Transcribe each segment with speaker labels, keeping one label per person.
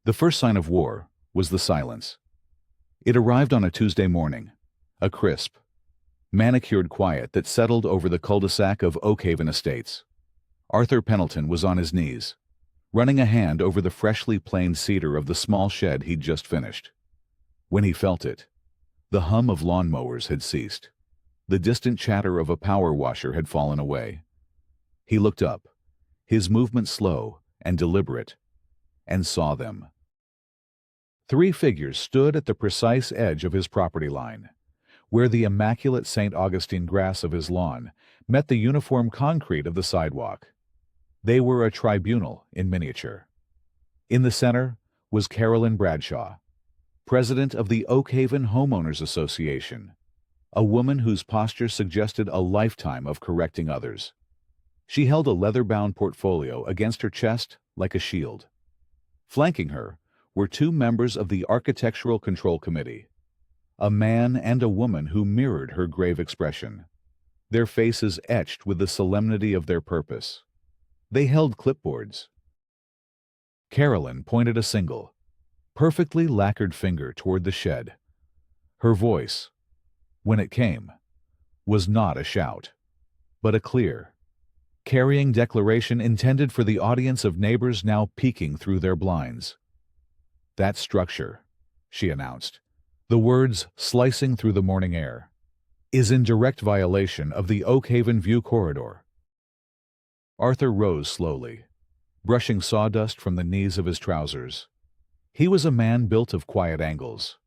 Speaker 1: The first sign of war was the silence. It arrived on a Tuesday morning, a crisp, manicured quiet that settled over the cul-de-sac of Oakhaven Estates. Arthur Pendleton was on his knees, running a hand over the freshly planed cedar of the small shed he'd just finished. When he felt it, the hum of lawn mowers had ceased. The distant chatter of a power washer had fallen away. He looked up, his movement slow and deliberate, and saw them. 3 figures stood at the precise edge of his property line, where the immaculate St. Augustine grass of his lawn met the uniform concrete of the sidewalk. They were a tribunal in miniature. In the center was Carolyn Bradshaw, president of the Oakhaven Homeowners Association, a woman whose posture suggested a lifetime of correcting others. She held a leather-bound portfolio against her chest like a shield. Flanking her were 2 members of the Architectural Control Committee, a man and a woman who mirrored her grave expression, their faces etched with the solemnity of their purpose. They held clipboards. Carolyn pointed a single, perfectly lacquered finger toward the shed. Her voice, when it came, was not a shout, but a clear, carrying declaration intended for the audience of neighbors now peeking through their blinds. "That structure," she announced, the words slicing through the morning air, "is in direct violation of the Oakhaven View Corridor." Arthur rose slowly, brushing sawdust from the knees of his trousers. He was a man built of quiet angles,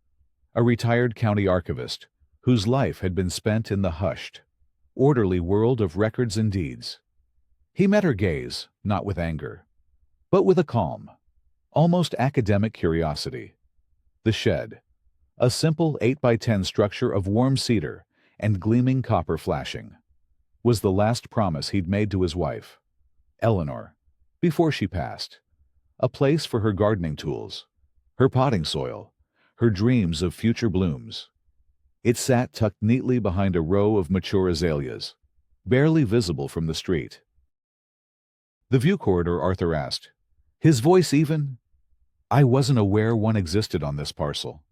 Speaker 1: a retired county archivist whose life had been spent in the hushed, orderly world of records and deeds. He met her gaze, not with anger, but with a calm, almost academic curiosity. The shed, a simple 8x10 structure of warm cedar and gleaming copper flashing, was the last promise he'd made to his wife, Eleanor, before she passed. A place for her gardening tools, her potting soil, her dreams of future blooms. It sat tucked neatly behind a row of mature azaleas, barely visible from the street. "The view corridor?" Arthur asked, his voice even. "I wasn't aware one existed on this parcel."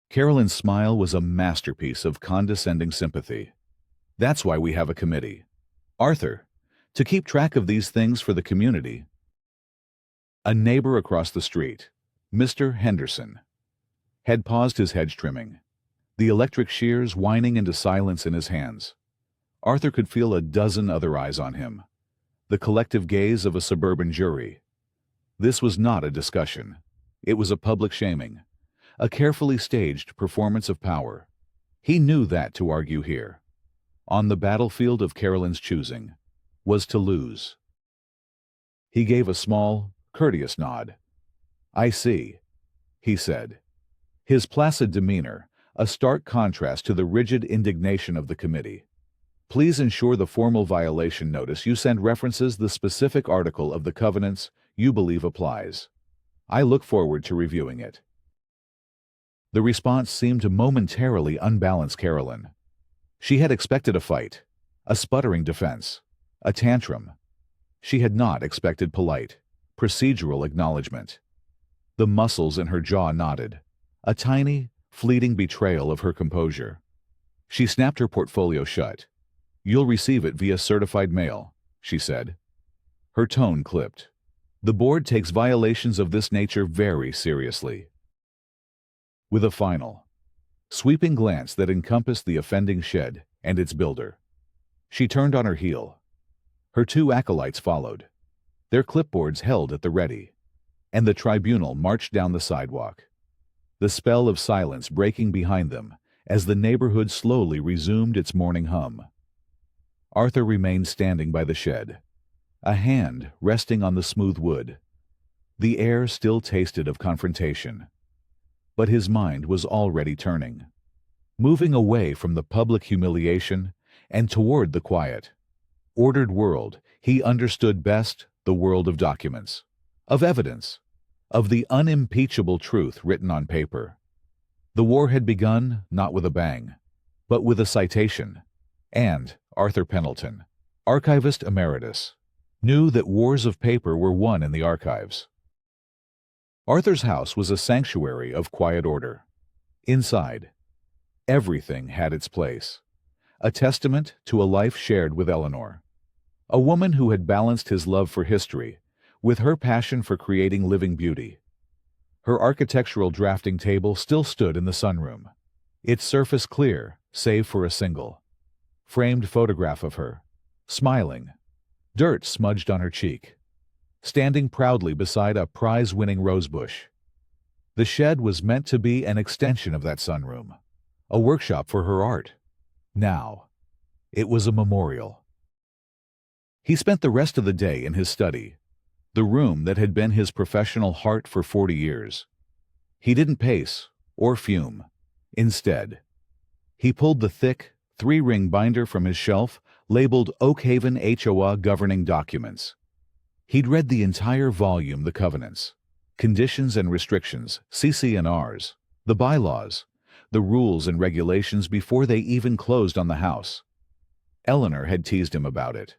Speaker 1: Carolyn's smile was a masterpiece of condescending sympathy. "That's why we have a committee, Arthur, to keep track of these things for the community." A neighbor across the street, Mr. Henderson, had paused his hedge trimming, the electric shears whining into silence in his hands. Arthur could feel a dozen other eyes on him, the collective gaze of a suburban jury. This was not a discussion. It was a public shaming, a carefully staged performance of power. He knew that to argue here, on the battlefield of Carolyn's choosing, was to lose. He gave a small, courteous nod. "I see," he said, his placid demeanor a stark contrast to the rigid indignation of the committee. "Please ensure the formal violation notice you send references the specific article of the covenants you believe applies. I look forward to reviewing it." The response seemed to momentarily unbalance Carolyn. She had expected a fight, a sputtering defense, a tantrum. She had not expected polite, procedural acknowledgement. The muscles in her jaw knotted, a tiny, fleeting betrayal of her composure. She snapped her portfolio shut. "You'll receive it via certified mail," she said. Her tone clipped. "The board takes violations of this nature very seriously." With a final, sweeping glance that encompassed the offending shed and its builder, she turned on her heel. Her 2 acolytes followed, their clipboards held at the ready, and the tribunal marched down the sidewalk, the spell of silence breaking behind them as the neighborhood slowly resumed its morning hum. Arthur remained standing by the shed, a hand resting on the smooth wood. The air still tasted of confrontation, but his mind was already turning, moving away from the public humiliation and toward the quiet, ordered world he understood best, the world of documents, of evidence, of the unimpeachable truth written on paper. The war had begun not with a bang, but with a citation, and Arthur Pendleton, archivist emeritus, knew that wars of paper were won in the archives. Arthur's house was a sanctuary of quiet order. Inside, everything had its place, a testament to a life shared with Eleanor, a woman who had balanced his love for history with her passion for creating living beauty. Her architectural drafting table still stood in the sunroom, its surface clear save for a single framed photograph of her, smiling, dirt smudged on her cheek, standing proudly beside a prize-winning rosebush. The shed was meant to be an extension of that sunroom, a workshop for her art. Now, it was a memorial. He spent the rest of the day in his study, the room that had been his professional heart for 40 years. He didn't pace or fume. Instead, he pulled the thick, 3-ring binder from his shelf labeled Oakhaven HOA governing documents. He'd read the entire volume, the covenants, conditions and restrictions, CC&Rs, the bylaws, the rules and regulations before they even closed on the house. Eleanor had teased him about it.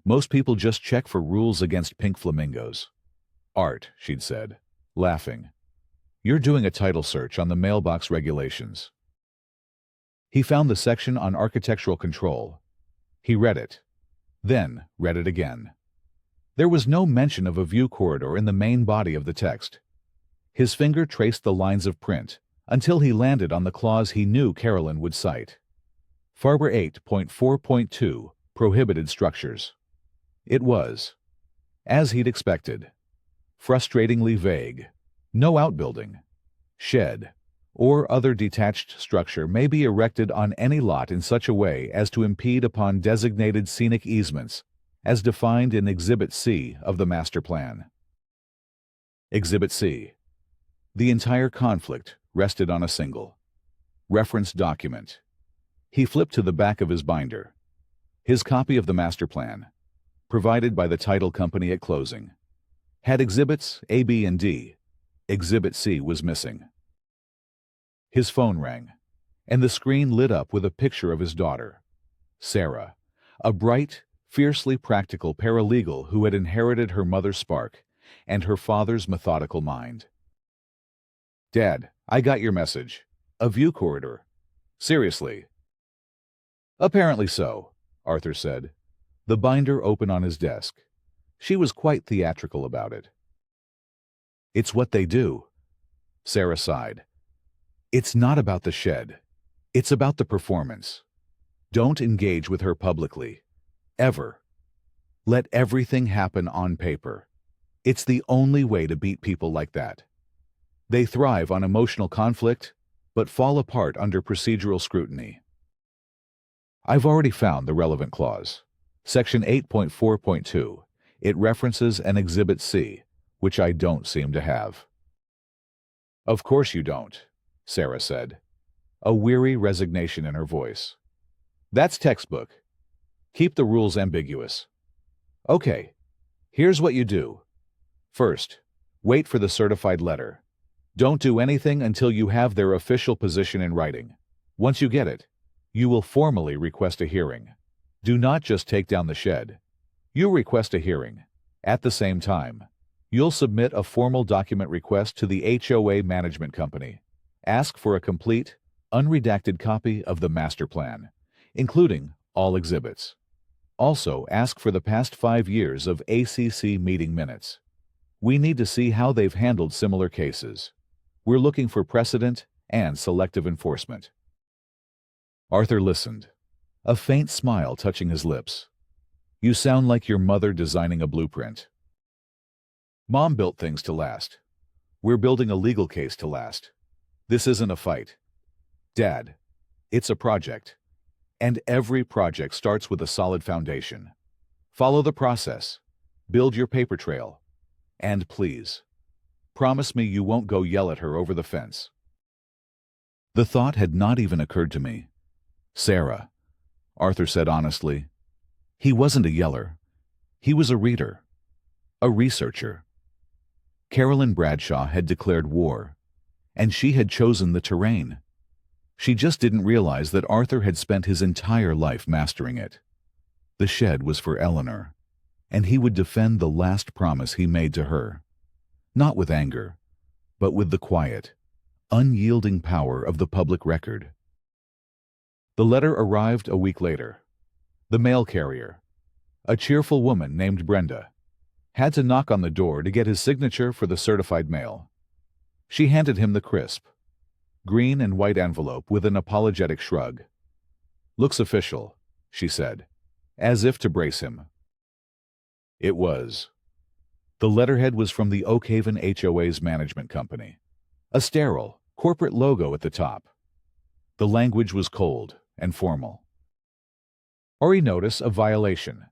Speaker 1: Most people just check for rules against pink flamingos. Art, she'd said, laughing. You're doing a title search on the mailbox regulations. He found the section on architectural control. He read it, then read it again. There was no mention of a view corridor in the main body of the text. His finger traced the lines of print until he landed on the clause he knew Carolyn would cite. Farber 8.4.2, Prohibited Structures. It was, as he'd expected, frustratingly vague. No outbuilding, shed, or other detached structure may be erected on any lot in such a way as to impede upon designated scenic easements as defined in Exhibit C of the Master Plan. Exhibit C. The entire conflict rested on a single reference document. He flipped to the back of his binder. His copy of the Master Plan, provided by the title company at closing, had Exhibits A, B, and D. Exhibit C was missing. His phone rang, and the screen lit up with a picture of his daughter, Sarah, a bright, fiercely practical paralegal who had inherited her mother's spark and her father's methodical mind. Dad, I got your message. A view corridor. Seriously. Apparently so, Arthur said, the binder open on his desk. She was quite theatrical about it. It's what they do, Sarah sighed. It's not about the shed. It's about the performance. Don't engage with her publicly. Ever. Let everything happen on paper. It's the only way to beat people like that. They thrive on emotional conflict, but fall apart under procedural scrutiny. I've already found the relevant clause. Section 8.4.2. It references an Exhibit C, which I don't seem to have. Of course you don't, Sarah said, a weary resignation in her voice. That's textbook. Keep the rules ambiguous. Okay, here's what you do. First, wait for the certified letter. Don't do anything until you have their official position in writing. Once you get it, you will formally request a hearing. Do not just take down the shed. You request a hearing. At the same time, you'll submit a formal document request to the HOA management company. Ask for a complete, unredacted copy of the master plan, including all exhibits. Also, ask for the past 5 years of ACC meeting minutes. We need to see how they've handled similar cases. We're looking for precedent and selective enforcement. Arthur listened, a faint smile touching his lips. You sound like your mother designing a blueprint. Mom built things to last. We're building a legal case to last. This isn't a fight. Dad, it's a project. And every project starts with a solid foundation. Follow the process. Build your paper trail. And please, promise me you won't go yell at her over the fence. The thought had not even occurred to me. Sarah, Arthur said honestly. He wasn't a yeller. He was a reader. A researcher. Carolyn Bradshaw had declared war, and she had chosen the terrain. She just didn't realize that Arthur had spent his entire life mastering it. The shed was for Eleanor, and he would defend the last promise he made to her. Not with anger, but with the quiet, unyielding power of the public record. The letter arrived a week later. The mail carrier, a cheerful woman named Brenda, had to knock on the door to get his signature for the certified mail. She handed him the crisp, green and white envelope with an apologetic shrug. "Looks official," she said, as if to brace him. It was. The letterhead was from the Oakhaven HOA's management company. A sterile, corporate logo at the top. The language was cold and formal. "Ori notice of violation.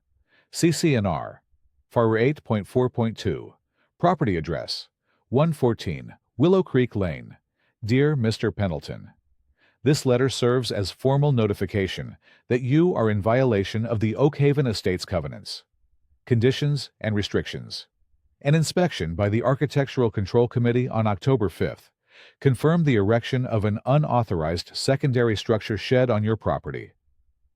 Speaker 1: CCNR, FAR 8.4.2, property address, 114 Willow Creek Lane. Dear Mr. Pendleton, this letter serves as formal notification that you are in violation of the Oakhaven Estates covenants, conditions, and restrictions. An inspection by the Architectural Control Committee on October 5th confirmed the erection of an unauthorized secondary structure shed on your property.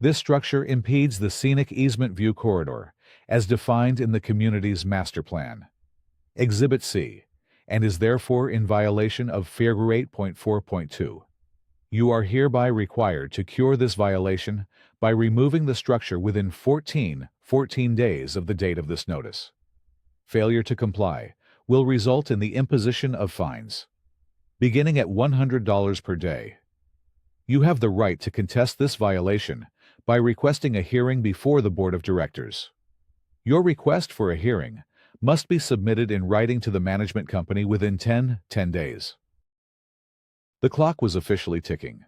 Speaker 1: This structure impedes the scenic easement view corridor as defined in the community's master plan, Exhibit C, and is therefore in violation of FAR 8.4.2. You are hereby required to cure this violation by removing the structure within 14 days of the date of this notice. Failure to comply will result in the imposition of fines, beginning at $100 per day. You have the right to contest this violation by requesting a hearing before the Board of Directors. Your request for a hearing must be submitted in writing to the management company within 10 days. The clock was officially ticking.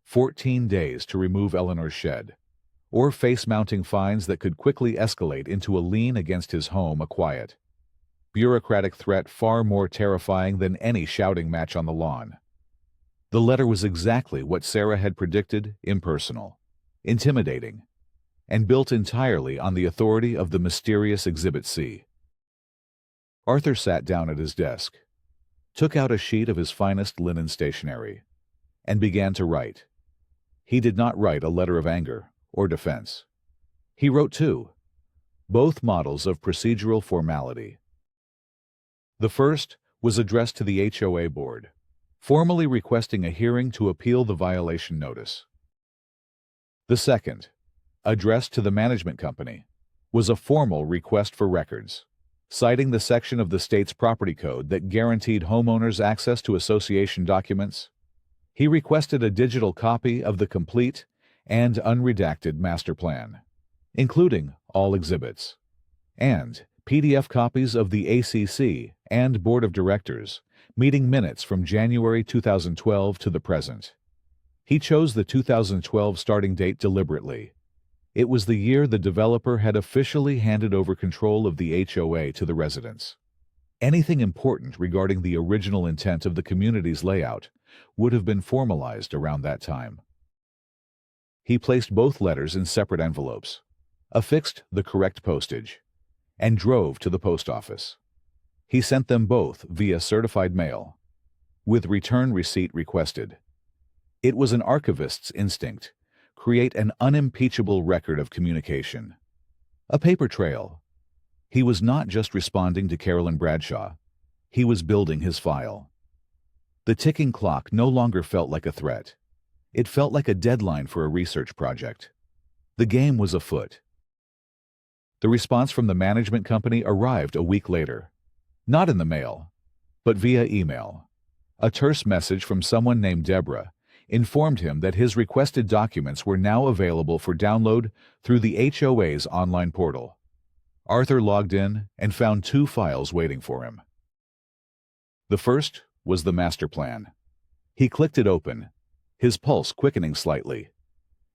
Speaker 1: 14 days to remove Eleanor's shed, or face mounting fines that could quickly escalate into a lien against his home, a quiet, bureaucratic threat far more terrifying than any shouting match on the lawn. The letter was exactly what Sarah had predicted: impersonal, intimidating, and built entirely on the authority of the mysterious Exhibit C. Arthur sat down at his desk, took out a sheet of his finest linen stationery, and began to write. He did not write a letter of anger or defense. He wrote two, both models of procedural formality. The first was addressed to the HOA board, formally requesting a hearing to appeal the violation notice. The second, addressed to the management company, was a formal request for records, citing the section of the state's property code that guaranteed homeowners access to association documents. He requested a digital copy of the complete and unredacted master plan, including all exhibits, and PDF copies of the ACC and Board of Directors meeting minutes from January 2012 to the present. He chose the 2012 starting date deliberately. It was the year the developer had officially handed over control of the HOA to the residents. Anything important regarding the original intent of the community's layout would have been formalized around that time. He placed both letters in separate envelopes, affixed the correct postage, and drove to the post office. He sent them both via certified mail, with return receipt requested. It was an archivist's instinct: create an unimpeachable record of communication. A paper trail. He was not just responding to Carolyn Bradshaw. He was building his file. The ticking clock no longer felt like a threat. It felt like a deadline for a research project. The game was afoot. The response from the management company arrived a week later. Not in the mail, but via email. A terse message from someone named Deborah informed him that his requested documents were now available for download through the HOA's online portal. Arthur logged in and found two files waiting for him. The first was the master plan. He clicked it open, his pulse quickening slightly,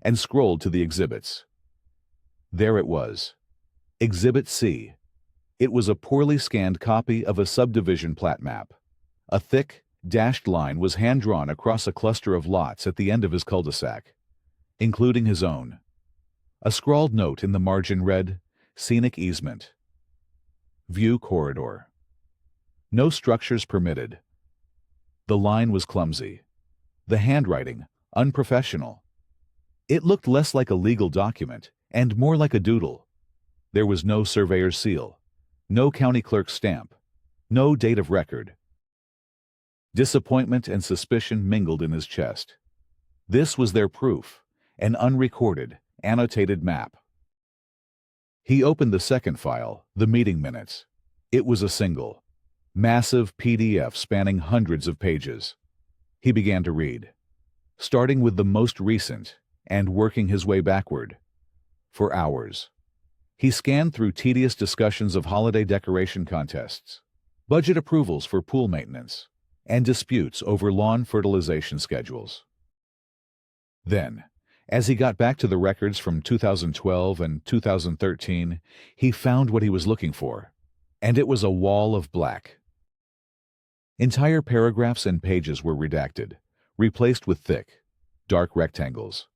Speaker 1: and scrolled to the exhibits. There it was, Exhibit C. It was a poorly scanned copy of a subdivision plat map. A thick, dashed line was hand-drawn across a cluster of lots at the end of his cul-de-sac, including his own. A scrawled note in the margin read, "Scenic easement. View corridor. No structures permitted." The line was clumsy. The handwriting, unprofessional. It looked less like a legal document and more like a doodle. There was no surveyor's seal, no county clerk's stamp, no date of record. Disappointment and suspicion mingled in his chest. This was their proof, an unrecorded, annotated map. He opened the second file, the meeting minutes. It was a single, massive PDF spanning hundreds of pages. He began to read, starting with the most recent and working his way backward. For hours, he scanned through tedious discussions of holiday decoration contests, budget approvals for pool maintenance, and disputes over lawn fertilization schedules. Then, as he got back to the records from 2012 and 2013, he found what he was looking for, and it was a wall of black. Entire paragraphs and pages were redacted, replaced with thick, dark rectangles.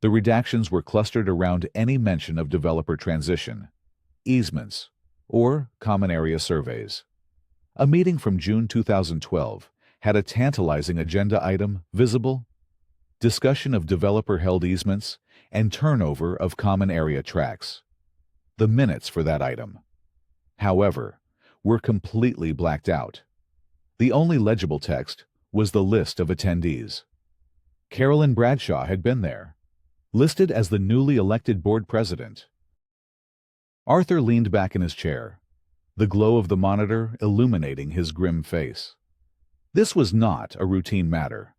Speaker 1: The redactions were clustered around any mention of developer transition, easements, or common area surveys. A meeting from June 2012 had a tantalizing agenda item visible: discussion of developer-held easements and turnover of common area tracts. The minutes for that item, however, were completely blacked out. The only legible text was the list of attendees. Carolyn Bradshaw had been there, listed as the newly elected board president. Arthur leaned back in his chair, the glow of the monitor illuminating his grim face. This was not a routine matter.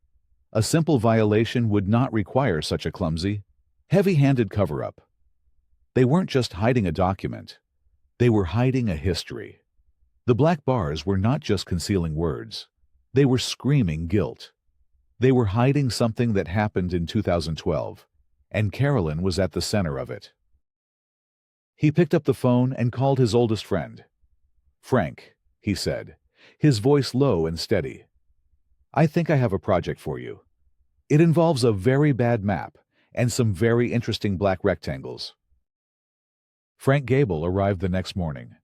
Speaker 1: A simple violation would not require such a clumsy, heavy-handed cover-up. They weren't just hiding a document. They were hiding a history. The black bars were not just concealing words. They were screaming guilt. They were hiding something that happened in 2012, and Carolyn was at the center of it. He picked up the phone and called his oldest friend. "Frank," he said, his voice low and steady. "I think I have a project for you. It involves a very bad map and some very interesting black rectangles." Frank Gable arrived the next morning,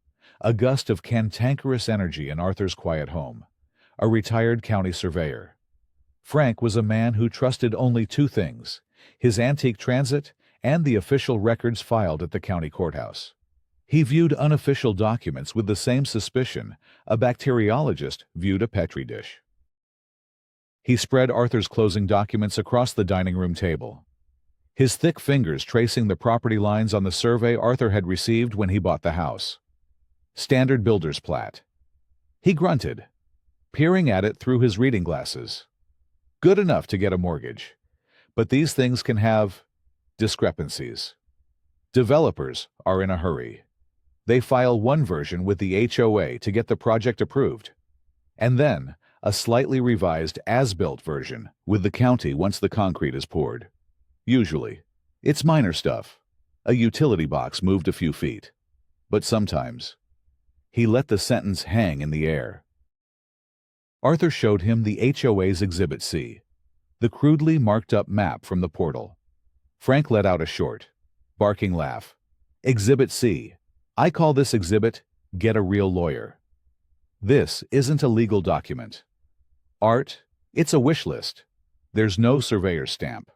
Speaker 1: a gust of cantankerous energy in Arthur's quiet home, a retired county surveyor. Frank was a man who trusted only two things: his antique transit and the official records filed at the county courthouse. He viewed unofficial documents with the same suspicion a bacteriologist viewed a petri dish. He spread Arthur's closing documents across the dining room table, his thick fingers tracing the property lines on the survey Arthur had received when he bought the house. Standard builder's plat. He grunted, peering at it through his reading glasses. Good enough to get a mortgage. But these things can have discrepancies. Developers are in a hurry. They file one version with the HOA to get the project approved, and then a slightly revised as-built version with the county once the concrete is poured. Usually, it's minor stuff. A utility box moved a few feet. But sometimes, he let the sentence hang in the air. Arthur showed him the HOA's Exhibit C, the crudely marked-up map from the portal. Frank let out a short, barking laugh. "Exhibit C. I call this exhibit, get a real lawyer. This isn't a legal document. Art, it's a wish list. There's no surveyor's stamp,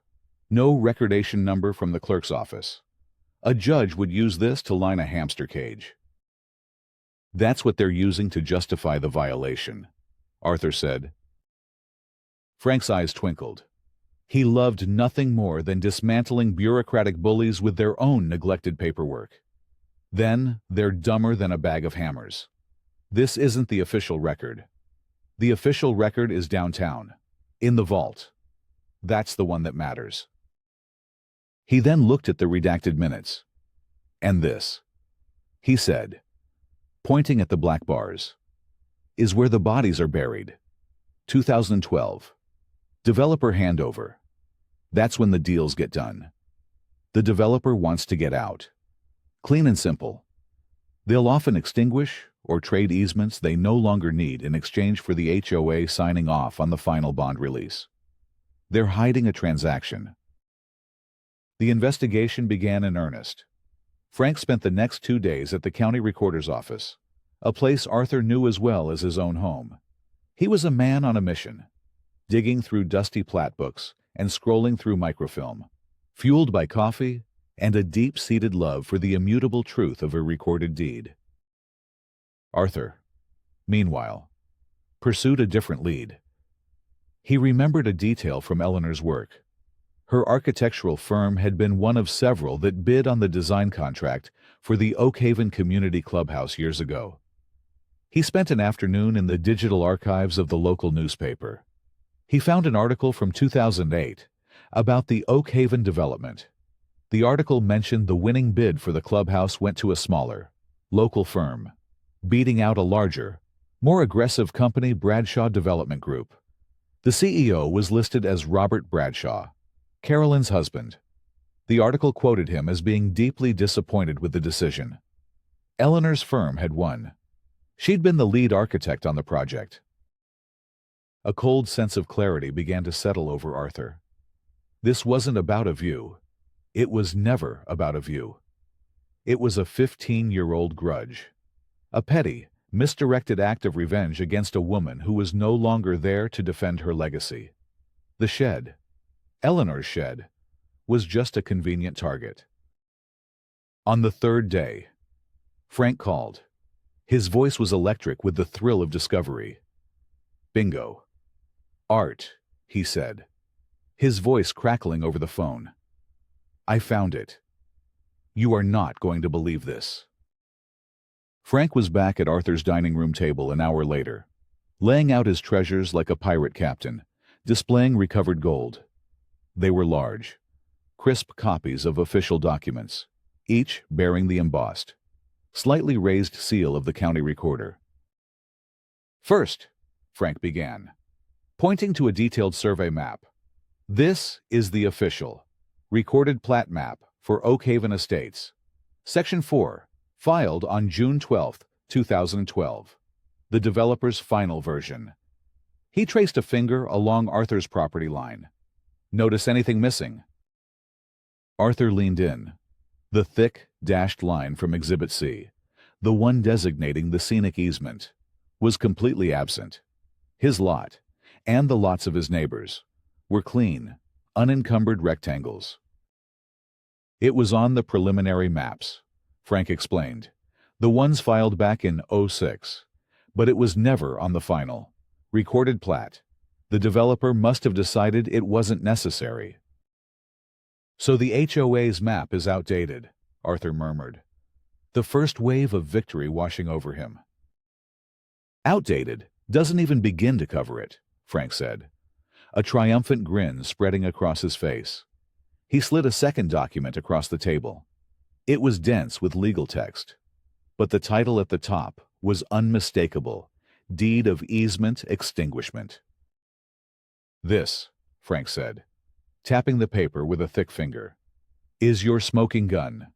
Speaker 1: no recordation number from the clerk's office. A judge would use this to line a hamster cage." "That's what they're using to justify the violation," Arthur said. Frank's eyes twinkled. He loved nothing more than dismantling bureaucratic bullies with their own neglected paperwork. Then they're dumber than a bag of hammers. This isn't the official record. The official record is downtown, in the vault. That's the one that matters. He then looked at the redacted minutes. "And this," he said, pointing at the black bars, "is where the bodies are buried. 2012. Developer handover. That's when the deals get done. The developer wants to get out. Clean and simple. They'll often extinguish or trade easements they no longer need in exchange for the HOA signing off on the final bond release. They're hiding a transaction." The investigation began in earnest. Frank spent the next 2 days at the county recorder's office, a place Arthur knew as well as his own home. He was a man on a mission, digging through dusty plat books and scrolling through microfilm, fueled by coffee and a deep-seated love for the immutable truth of a recorded deed. Arthur, meanwhile, pursued a different lead, He remembered a detail from Eleanor's work. Her architectural firm had been one of several that bid on the design contract for the Oakhaven Community Clubhouse years ago. He spent an afternoon in the digital archives of the local newspaper. He found an article from 2008 about the Oakhaven development. The article mentioned the winning bid for the clubhouse went to a smaller, local firm, beating out a larger, more aggressive company, Bradshaw Development Group. The CEO was listed as Robert Bradshaw, Carolyn's husband. The article quoted him as being deeply disappointed with the decision. Eleanor's firm had won. She'd been the lead architect on the project. A cold sense of clarity began to settle over Arthur. This wasn't about a view. It was never about a view. It was a 15-year-old grudge. A petty, misdirected act of revenge against a woman who was no longer there to defend her legacy. The shed, Eleanor's shed, was just a convenient target. On the third day, Frank called. His voice was electric with the thrill of discovery. "Bingo. Art," he said, his voice crackling over the phone. "I found it. You are not going to believe this." Frank was back at Arthur's dining room table an hour later, laying out his treasures like a pirate captain, displaying recovered gold. They were large, crisp copies of official documents, each bearing the embossed, slightly raised seal of the county recorder. "First," Frank began, pointing to a detailed survey map, "this is the official, recorded plat map for Oakhaven Estates. Section 4, filed on June 12, 2012. The developer's final version." He traced a finger along Arthur's property line. "Notice anything missing?" Arthur leaned in. The thick, dashed line from Exhibit C, the one designating the scenic easement, was completely absent. His lot, and the lots of his neighbors, were clean, unencumbered rectangles. "It was on the preliminary maps," Frank explained, "the ones filed back in '06, but it was never on the final, recorded plat. The developer must have decided it wasn't necessary." "So the HOA's map is outdated," Arthur murmured, the first wave of victory washing over him. "Outdated doesn't even begin to cover it," Frank said, a triumphant grin spreading across his face. He slid a second document across the table. It was dense with legal text, but the title at the top was unmistakable: Deed of Easement Extinguishment. "This," Frank said, tapping the paper with a thick finger, "is your smoking gun,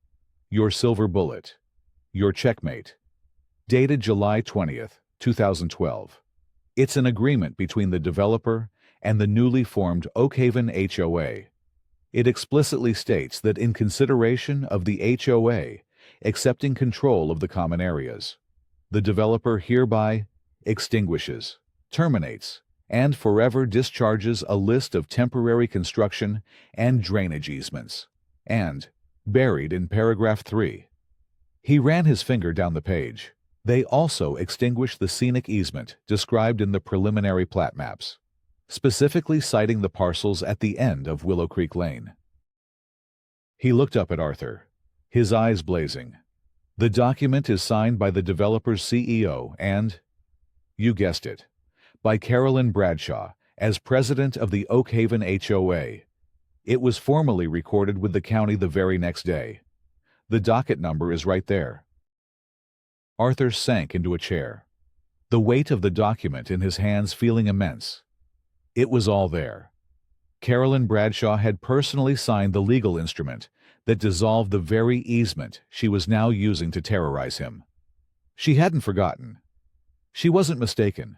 Speaker 1: your silver bullet, your checkmate. Dated July 20th, 2012. It's an agreement between the developer and the newly formed Oakhaven HOA. It explicitly states that in consideration of the HOA accepting control of the common areas, the developer hereby extinguishes, terminates, and forever discharges a list of temporary construction and drainage easements." And, buried in paragraph 3, he ran his finger down the page. "They also extinguish the scenic easement described in the preliminary plat maps, specifically citing the parcels at the end of Willow Creek Lane." He looked up at Arthur, his eyes blazing. "The document is signed by the developer's CEO and, you guessed it, by Carolyn Bradshaw as president of the Oakhaven HOA. It was formally recorded with the county the very next day. The docket number is right there." Arthur sank into a chair, the weight of the document in his hands feeling immense. It was all there. Carolyn Bradshaw had personally signed the legal instrument that dissolved the very easement she was now using to terrorize him. She hadn't forgotten. She wasn't mistaken.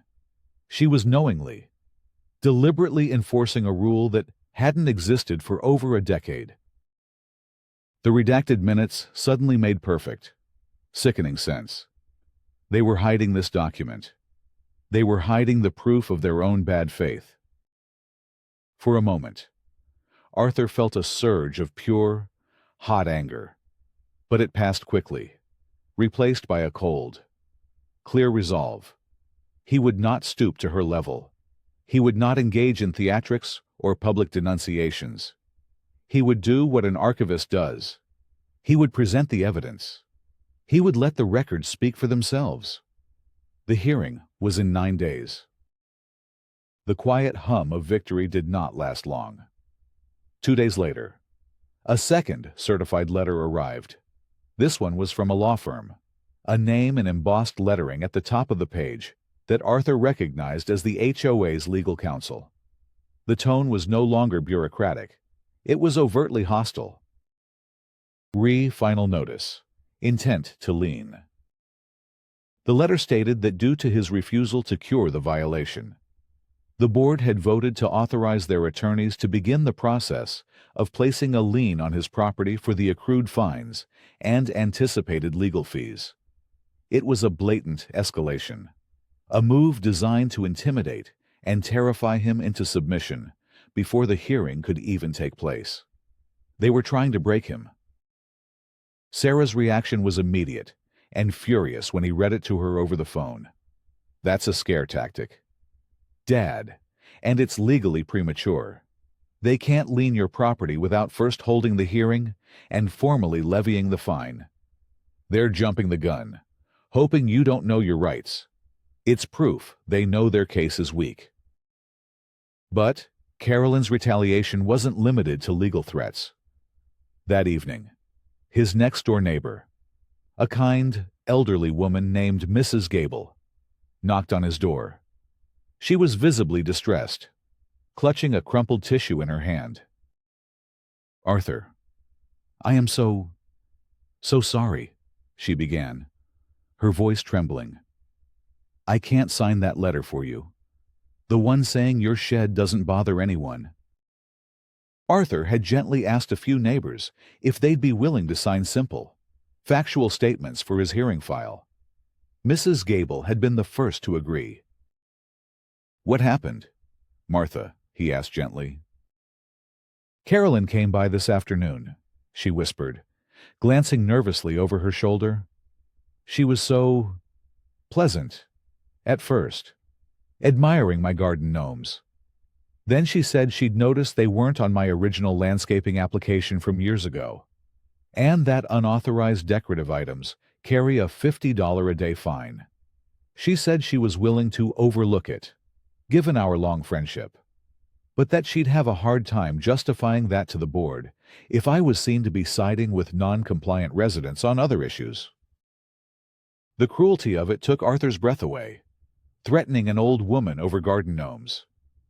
Speaker 1: She was knowingly, deliberately enforcing a rule that hadn't existed for over a decade. The redacted minutes suddenly made perfect, sickening sense. They were hiding this document. They were hiding the proof of their own bad faith. For a moment, Arthur felt a surge of pure, hot anger, but it passed quickly, replaced by a cold, clear resolve. He would not stoop to her level. He would not engage in theatrics or public denunciations. He would do what an archivist does. He would present the evidence. He would let the records speak for themselves. The hearing was in 9 days. The quiet hum of victory did not last long. 2 days later, a second certified letter arrived. This one was from a law firm, a name in embossed lettering at the top of the page that Arthur recognized as the HOA's legal counsel. The tone was no longer bureaucratic. It was overtly hostile. Final notice. Intent to lien. The letter stated that due to his refusal to cure the violation, the board had voted to authorize their attorneys to begin the process of placing a lien on his property for the accrued fines and anticipated legal fees. It was a blatant escalation, a move designed to intimidate and terrify him into submission before the hearing could even take place. They were trying to break him. Sarah's reaction was immediate and furious when he read it to her over the phone. That's a scare tactic, Dad, and it's legally premature. They can't lien your property without first holding the hearing and formally levying the fine. They're jumping the gun, hoping you don't know your rights. It's proof they know their case is weak. But Carolyn's retaliation wasn't limited to legal threats. That evening, his next-door neighbor, a kind, elderly woman named Mrs. Gable, knocked on his door. She was visibly distressed, clutching a crumpled tissue in her hand. "Arthur, I am so sorry," she began, her voice trembling. "I can't sign that letter for you. The one saying your shed doesn't bother anyone." Arthur had gently asked a few neighbors if they'd be willing to sign simple, factual statements for his hearing file. Mrs. Gable had been the first to agree. "What happened, Martha?" he asked gently. "Carolyn came by this afternoon," she whispered, glancing nervously over her shoulder. "She was so pleasant, at first, admiring my garden gnomes. Then she said she'd noticed they weren't on my original landscaping application from years ago, and that unauthorized decorative items carry a $50 a day fine. She said she was willing to overlook it, given our long friendship, but that she'd have a hard time justifying that to the board if I was seen to be siding with non-compliant residents on other issues." The cruelty of it took Arthur's breath away, threatening an old woman over garden gnomes.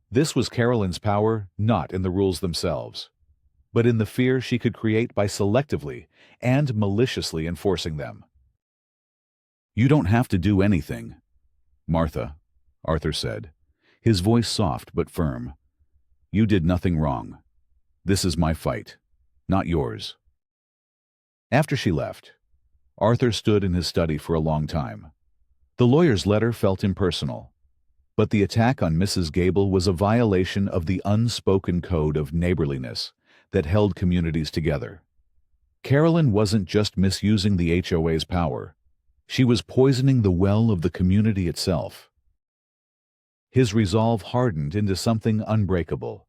Speaker 1: This was Carolyn's power not in the rules themselves, but in the fear she could create by selectively and maliciously enforcing them. "You don't have to do anything, Martha," Arthur said, his voice soft but firm. "You did nothing wrong. This is my fight, not yours." After she left, Arthur stood in his study for a long time. The lawyer's letter felt impersonal, but the attack on Mrs. Gable was a violation of the unspoken code of neighborliness that held communities together. Carolyn wasn't just misusing the HOA's power. She was poisoning the well of the community itself. His resolve hardened into something unbreakable.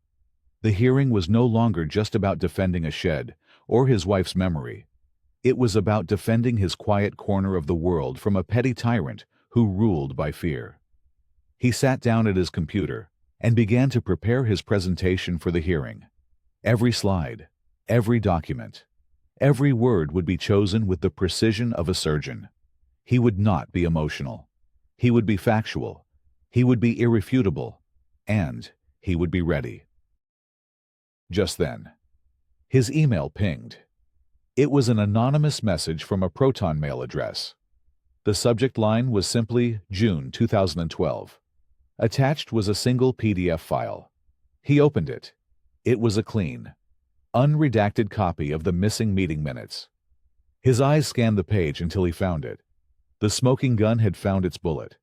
Speaker 1: The hearing was no longer just about defending a shed or his wife's memory. It was about defending his quiet corner of the world from a petty tyrant who ruled by fear. He sat down at his computer and began to prepare his presentation for the hearing. Every slide, every document, every word would be chosen with the precision of a surgeon. He would not be emotional. He would be factual. He would be irrefutable. And he would be ready. Just then, his email pinged. It was an anonymous message from a Proton Mail address. The subject line was simply June 2012. Attached was a single PDF file. He opened it. It was a clean, unredacted copy of the missing meeting minutes. His eyes scanned the page until he found it. The smoking gun had found its bullet.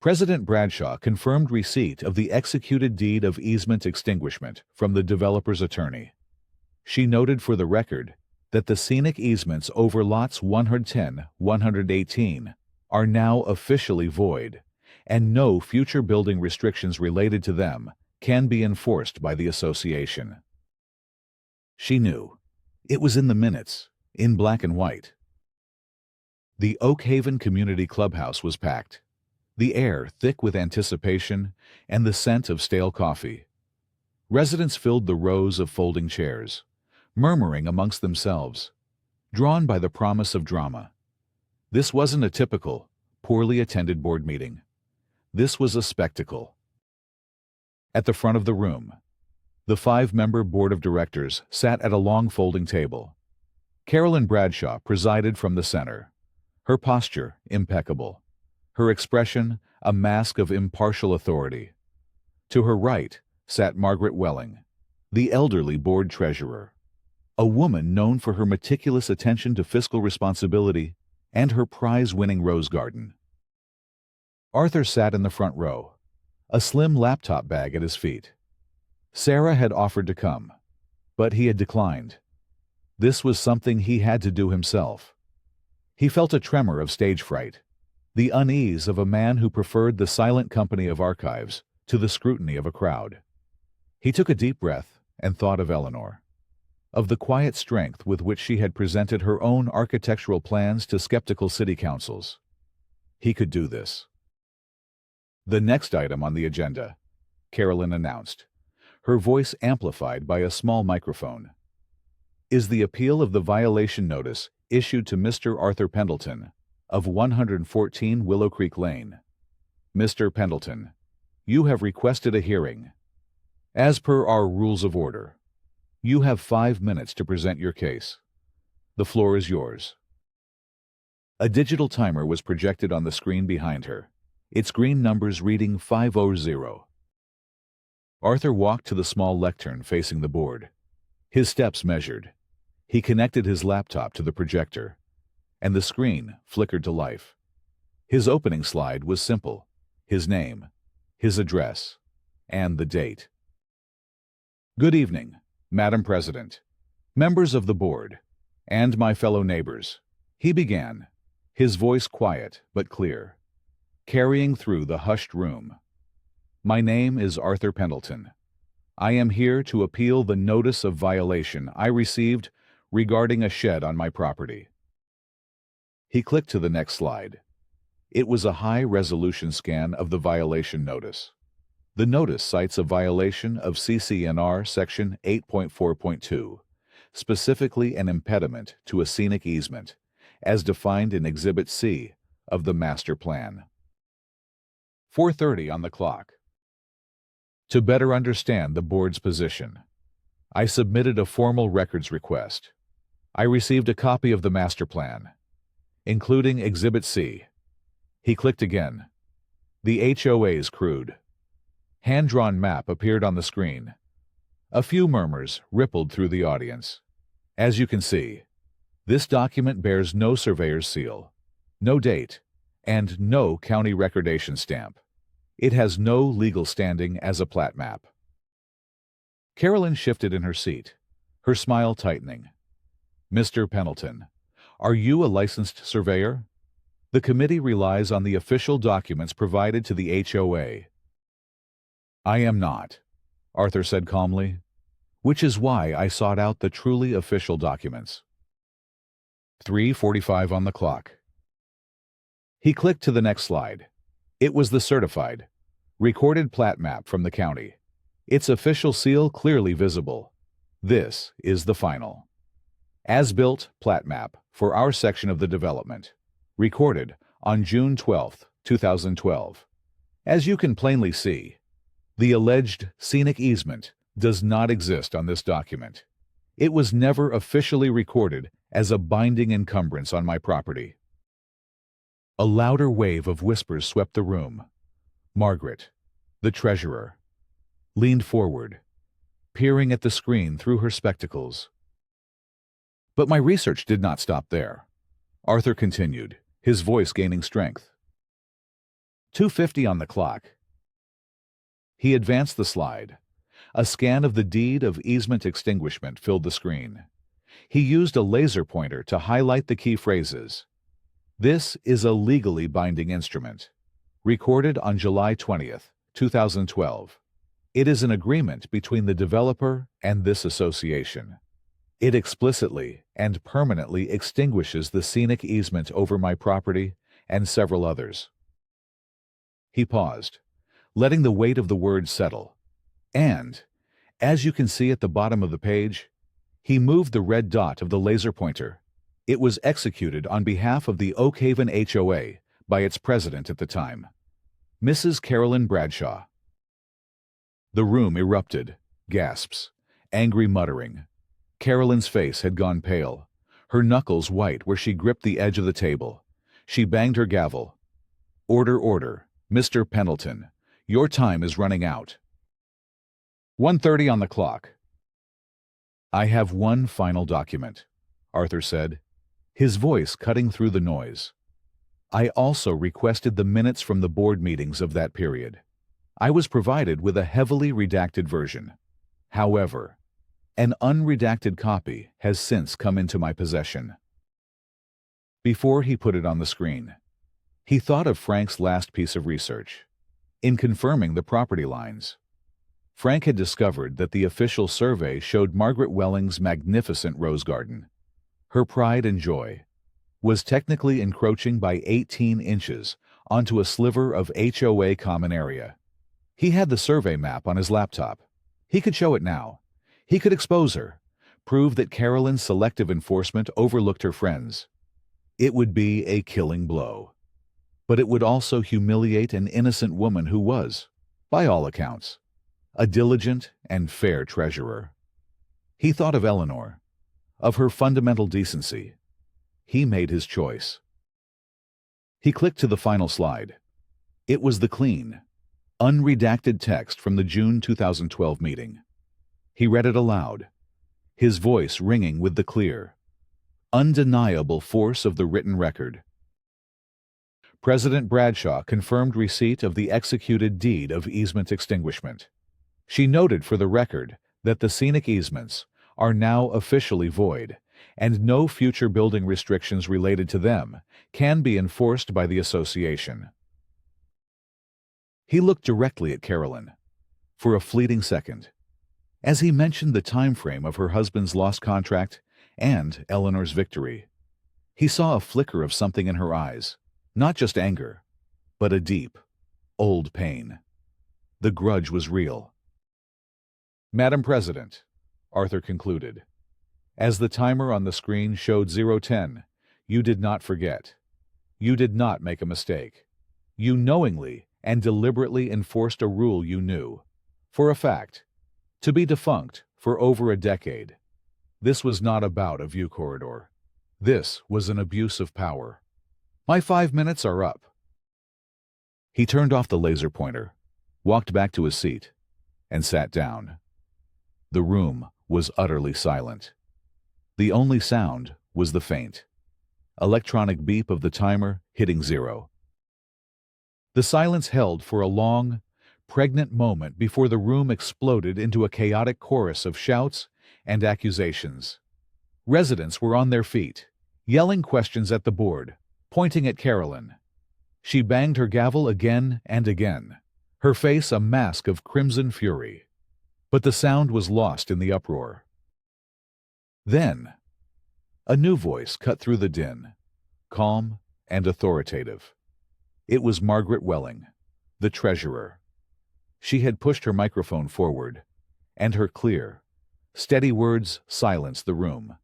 Speaker 1: President Bradshaw confirmed receipt of the executed deed of easement extinguishment from the developer's attorney. She noted for the record that the scenic easements over lots 110, 118 are now officially void, and no future building restrictions related to them can be enforced by the association. She knew. It was in the minutes, in black and white. The Oak Haven Community Clubhouse was packed, the air thick with anticipation and the scent of stale coffee. Residents filled the rows of folding chairs, murmuring amongst themselves, drawn by the promise of drama. This wasn't a typical, poorly attended board meeting. This was a spectacle. At the front of the room, the 5-member board of directors sat at a long folding table. Carolyn Bradshaw presided from the center, her posture impeccable, her expression a mask of impartial authority. To her right sat Margaret Welling, the elderly board treasurer, a woman known for her meticulous attention to fiscal responsibility and her prize-winning rose garden. Arthur sat in the front row, a slim laptop bag at his feet. Sarah had offered to come, but he had declined. This was something he had to do himself. He felt a tremor of stage fright, the unease of a man who preferred the silent company of archives to the scrutiny of a crowd. He took a deep breath and thought of Eleanor, of the quiet strength with which she had presented her own architectural plans to skeptical city councils. He could do this. The next item on the agenda, Carolyn announced, her voice amplified by a small microphone, is the appeal of the violation notice issued to Mr. Arthur Pendleton of 114 Willow Creek Lane. Mr. Pendleton, you have requested a hearing. As per our rules of order, you have 5 minutes to present your case. The floor is yours. A digital timer was projected on the screen behind her, its green numbers reading 5:00. Arthur walked to the small lectern facing the board. His steps measured. He connected his laptop to the projector, and the screen flickered to life. His opening slide was simple: his name, his address, and the date. Good evening, Madam President, members of the board, and my fellow neighbors, he began, his voice quiet but clear, carrying through the hushed room. My name is Arthur Pendleton. I am here to appeal the notice of violation I received regarding a shed on my property. He clicked to the next slide. It was a high-resolution scan of the violation notice. The notice cites a violation of CC&R Section 8.4.2, specifically an impediment to a scenic easement, as defined in Exhibit C of the master plan. 4:30 on the clock. To better understand the board's position, I submitted a formal records request. I received a copy of the master plan, including Exhibit C. He clicked again. The HOA's crude, hand-drawn map appeared on the screen. A few murmurs rippled through the audience. As you can see, this document bears no surveyor's seal, no date, and no county recordation stamp. It has no legal standing as a plat map. Carolyn shifted in her seat, her smile tightening. Mr. Pendleton, are you a licensed surveyor? The committee relies on the official documents provided to the HOA. I am not, Arthur said calmly, which is why I sought out the truly official documents. 3:45 on the clock. He clicked to the next slide. It was the certified, recorded plat map from the county, its official seal clearly visible. This is the final. As-built plat map for our section of the development, recorded on June 12, 2012. As you can plainly see, the alleged scenic easement does not exist on this document. It was never officially recorded as a binding encumbrance on my property. A louder wave of whispers swept the room. Margaret, the treasurer, leaned forward, peering at the screen through her spectacles. But my research did not stop there. Arthur continued, his voice gaining strength. 2:50 on the clock. He advanced the slide. A scan of the deed of easement extinguishment filled the screen. He used a laser pointer to highlight the key phrases. This is a legally binding instrument, recorded on July 20th, 2012. It is an agreement between the developer and this association. It explicitly and permanently extinguishes the scenic easement over my property and several others." He paused, letting the weight of the words settle. And, as you can see at the bottom of the page, he moved the red dot of the laser pointer. It was executed on behalf of the Oakhaven HOA by its president at the time, Mrs. Carolyn Bradshaw. The room erupted, gasps, angry muttering. Carolyn's face had gone pale, her knuckles white where she gripped the edge of the table. She banged her gavel. "Order, order, Mr. Pendleton. Your time is running out." 1:30 on the clock. "I have one final document," Arthur said, his voice cutting through the noise. "I also requested the minutes from the board meetings of that period. I was provided with a heavily redacted version. However, an unredacted copy has since come into my possession." Before he put it on the screen, he thought of Frank's last piece of research. In confirming the property lines, Frank had discovered that the official survey showed Margaret Welling's magnificent rose garden, her pride and joy, was technically encroaching by 18 inches onto a sliver of HOA common area. He had the survey map on his laptop. He could show it now. He could expose her, prove that Carolyn's selective enforcement overlooked her friends. It would be a killing blow. But it would also humiliate an innocent woman who was, by all accounts, a diligent and fair treasurer. He thought of Eleanor, of her fundamental decency. He made his choice. He clicked to the final slide. It was the clean, unredacted text from the June 2012 meeting. He read it aloud, his voice ringing with the clear, undeniable force of the written record. President Bradshaw confirmed receipt of the executed deed of easement extinguishment. She noted for the record that the scenic easements are now officially void, and no future building restrictions related to them can be enforced by the association. He looked directly at Carolyn for a fleeting second, as he mentioned the time frame of her husband's lost contract and Eleanor's victory. He saw a flicker of something in her eyes, not just anger, but a deep, old pain. The grudge was real. "Madam President," Arthur concluded, as the timer on the screen showed 0:10, "you did not forget. You did not make a mistake. You knowingly and deliberately enforced a rule you knew, for a fact, to be defunct for over a decade. This was not about a view corridor. This was an abuse of power. My 5 minutes are up." He turned off the laser pointer, walked back to his seat, and sat down. The room was utterly silent. The only sound was the faint, electronic beep of the timer hitting 0. The silence held for a long, pregnant moment before the room exploded into a chaotic chorus of shouts and accusations. Residents were on their feet, yelling questions at the board, pointing at Carolyn. She banged her gavel again and again, her face a mask of crimson fury. But the sound was lost in the uproar. Then, a new voice cut through the din, calm and authoritative. It was Margaret Welling, the treasurer. She had pushed her microphone forward, and her clear, steady words silenced the room.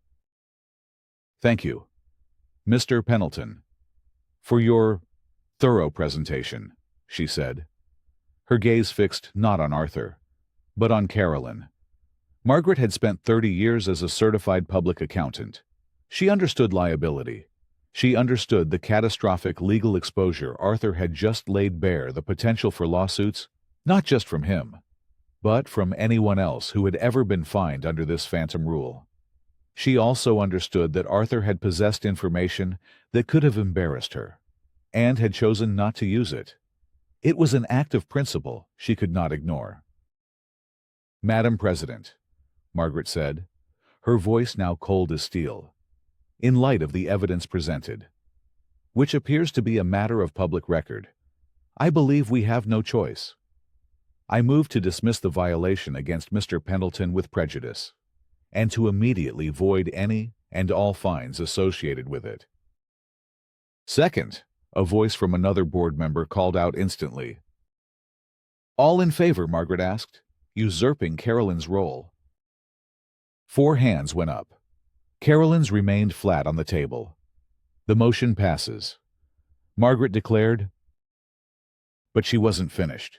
Speaker 1: "Thank you, Mr. Pendleton, for your thorough presentation," she said, her gaze fixed not on Arthur, but on Carolyn. Margaret had spent 30 years as a certified public accountant. She understood liability. She understood the catastrophic legal exposure Arthur had just laid bare, the potential for lawsuits, not just from him, but from anyone else who had ever been fined under this phantom rule. She also understood that Arthur had possessed information that could have embarrassed her, and had chosen not to use it. It was an act of principle she could not ignore. "Madam President," Margaret said, her voice now cold as steel, "in light of the evidence presented, which appears to be a matter of public record, I believe we have no choice. I move to dismiss the violation against Mr. Pendleton with prejudice, and to immediately void any and all fines associated with it. Second, a voice from another board member called out instantly. All in favor, Margaret asked, usurping Carolyn's role. 4 hands went up. Carolyn's remained flat on the table. The motion passes. Margaret declared, but she wasn't finished.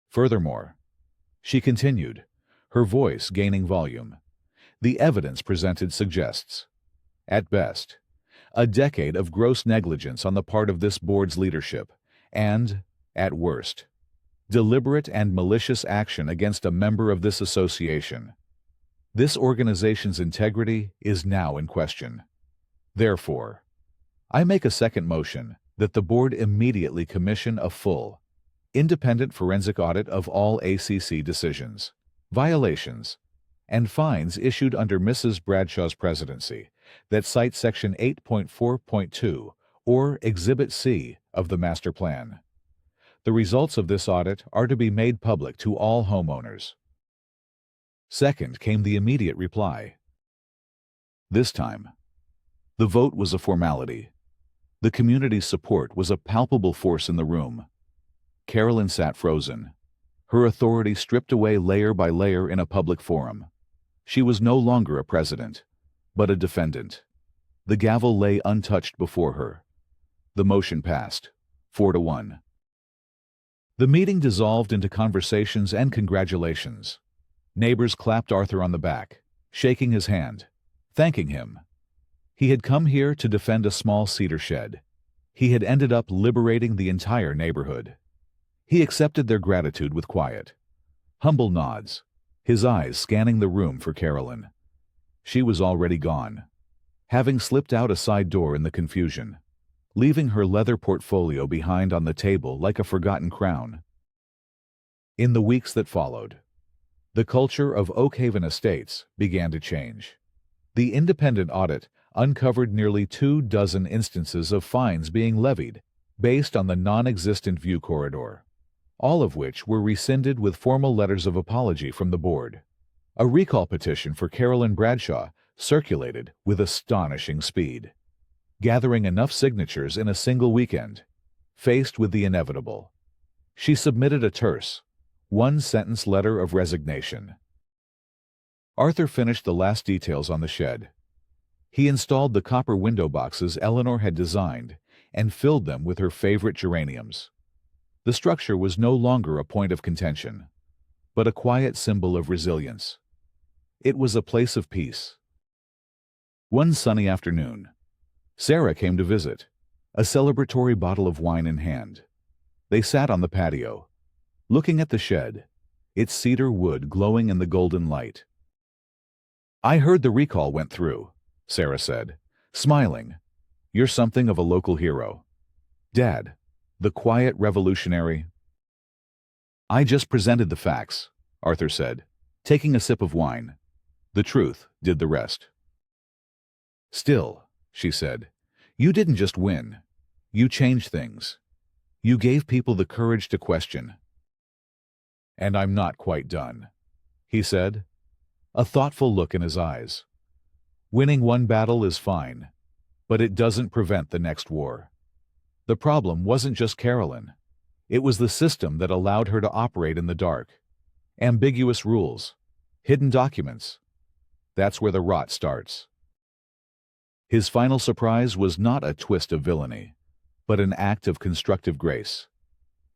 Speaker 1: Furthermore, she continued, her voice gaining volume. The evidence presented suggests, at best, a decade of gross negligence on the part of this board's leadership, and, at worst, deliberate and malicious action against a member of this association. This organization's integrity is now in question. Therefore, I make a second motion that the board immediately commission a full, independent forensic audit of all ACC decisions, violations, and fines issued under Mrs. Bradshaw's presidency that cite Section 8.4.2 or Exhibit C of the Master Plan. The results of this audit are to be made public to all homeowners. Second came the immediate reply. This time, the vote was a formality. The community's support was a palpable force in the room. Carolyn sat frozen, her authority stripped away layer by layer in a public forum. She was no longer a president, but a defendant. The gavel lay untouched before her. The motion passed, 4-1. The meeting dissolved into conversations and congratulations. Neighbors clapped Arthur on the back, shaking his hand, thanking him. He had come here to defend a small cedar shed. He had ended up liberating the entire neighborhood. He accepted their gratitude with quiet, humble nods, his eyes scanning the room for Carolyn. She was already gone, having slipped out a side door in the confusion, leaving her leather portfolio behind on the table like a forgotten crown. In the weeks that followed, the culture of Oakhaven Estates began to change. The independent audit uncovered nearly 24 instances of fines being levied based on the non-existent view corridor, all of which were rescinded with formal letters of apology from the board. A recall petition for Carolyn Bradshaw circulated with astonishing speed, gathering enough signatures in a single weekend. Faced with the inevitable, she submitted a terse, one-sentence letter of resignation. Arthur finished the last details on the shed. He installed the copper window boxes Eleanor had designed and filled them with her favorite geraniums. The structure was no longer a point of contention, but a quiet symbol of resilience. It was a place of peace. One sunny afternoon, Sarah came to visit, a celebratory bottle of wine in hand. They sat on the patio, looking at the shed, its cedar wood glowing in the golden light. I heard the recall went through, Sarah said, smiling. You're something of a local hero. Dad, the quiet revolutionary. I just presented the facts, Arthur said, taking a sip of wine. The truth did the rest. Still, she said, you didn't just win. You changed things. You gave people the courage to question. And I'm not quite done, he said, a thoughtful look in his eyes. Winning one battle is fine, but it doesn't prevent the next war. The problem wasn't just Carolyn. It was the system that allowed her to operate in the dark. Ambiguous rules, hidden documents. That's where the rot starts. His final surprise was not a twist of villainy, but an act of constructive grace.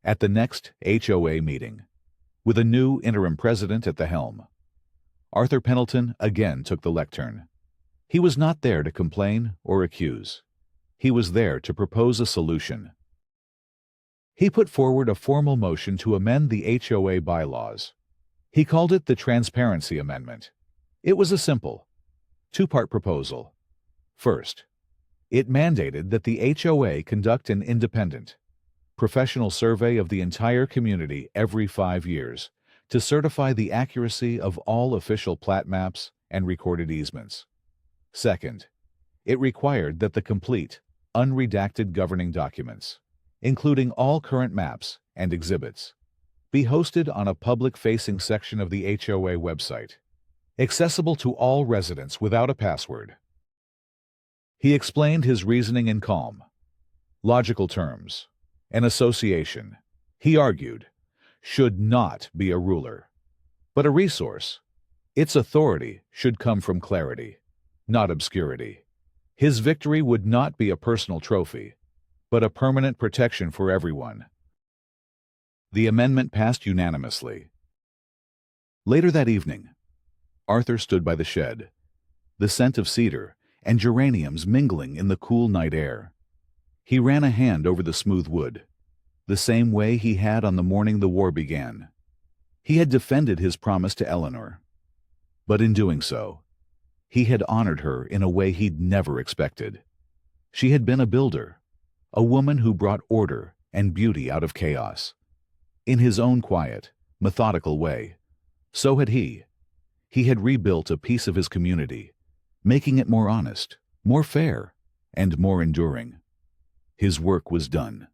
Speaker 1: At the next HOA meeting, with a new interim president at the helm, Arthur Pendleton again took the lectern. He was not there to complain or accuse. He was there to propose a solution. He put forward a formal motion to amend the HOA bylaws. He called it the Transparency Amendment. It was a simple, two-part proposal. First, it mandated that the HOA conduct an independent, professional survey of the entire community every 5 years to certify the accuracy of all official plat maps and recorded easements. Second, it required that the complete, unredacted governing documents, including all current maps and exhibits, be hosted on a public-facing section of the HOA website, accessible to all residents without a password. He explained his reasoning in calm, logical terms. An association, he argued, should not be a ruler, but a resource. Its authority should come from clarity, not obscurity. His victory would not be a personal trophy, but a permanent protection for everyone. The amendment passed unanimously. Later that evening, Arthur stood by the shed, the scent of cedar and geraniums mingling in the cool night air. He ran a hand over the smooth wood, the same way he had on the morning the war began. He had defended his promise to Eleanor, but in doing so, he had honored her in a way he'd never expected. She had been a builder, a woman who brought order and beauty out of chaos. In his own quiet, methodical way, so had he. He had rebuilt a piece of his community, making it more honest, more fair, and more enduring. His work was done.